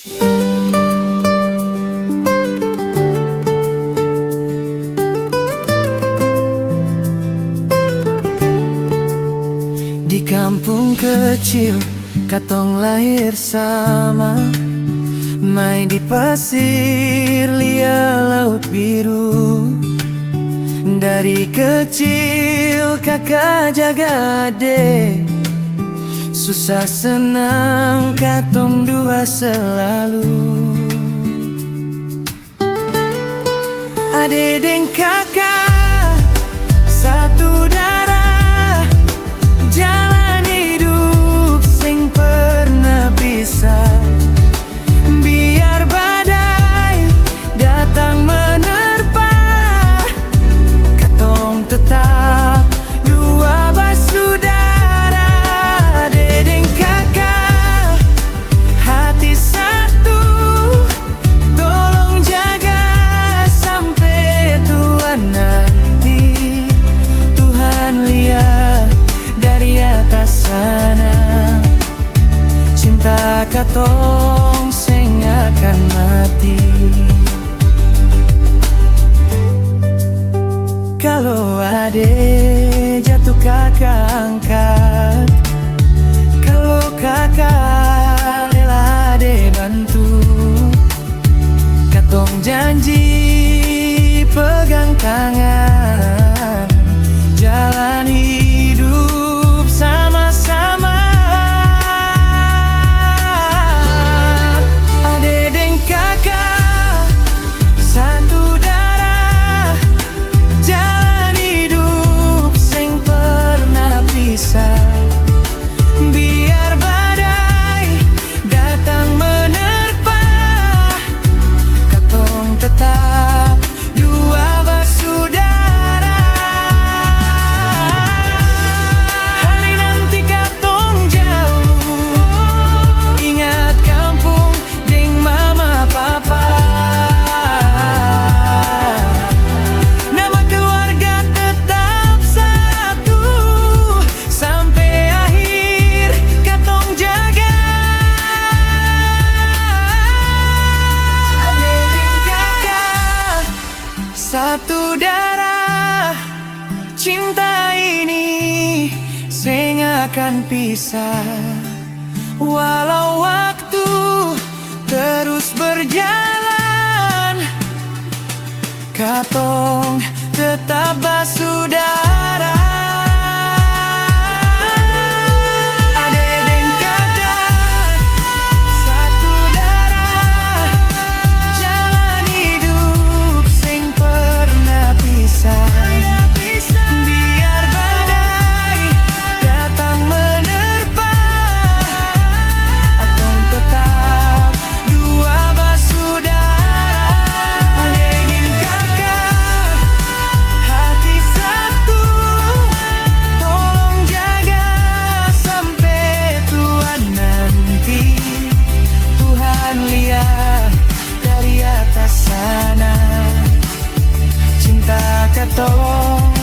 Di kampung kecil katong lahir sama, main di pasir liat laut biru. Dari kecil kakak jaga adek, susah senang katong dua selalu. Adek dan kakak satu darah, jalan hidup sing pernah pisah. Biar badai datang menerpa, katong tetap dua bersaudara. Adek dan kakak hati satu, tolong jaga sampai tua nanti. Tuhan lihat dari atas sana, cinta katong sing akan mati. Kalau adek jatuh kakak angkat, kalau kakak rela adek bantu. Katong janji pegang tangan, jalan hidup sama-sama. Adek dan kakak satu darah, jalan hidup sing pernah pisah. Biar badai datang menerpa, katong tetap dua bersaudara. Hari nanti katong jauh, ingat kampung deng mama papa. Nama keluarga tetap satu, sampai akhir katong jaga. Adek dan kakak satu darah, cinta ini sing akan pisah. Walau waktu terus berjalan, katong tetap bersaudara. Adek dan kakak satu darah, jalan hidup sing pernah pisah. Biar badai datang menerpa, katong tetap dua bersaudara. Adek dan kakak hati satu, tolong jaga sampai tua nanti. Tuhan lihat dari atas sana, cinta katong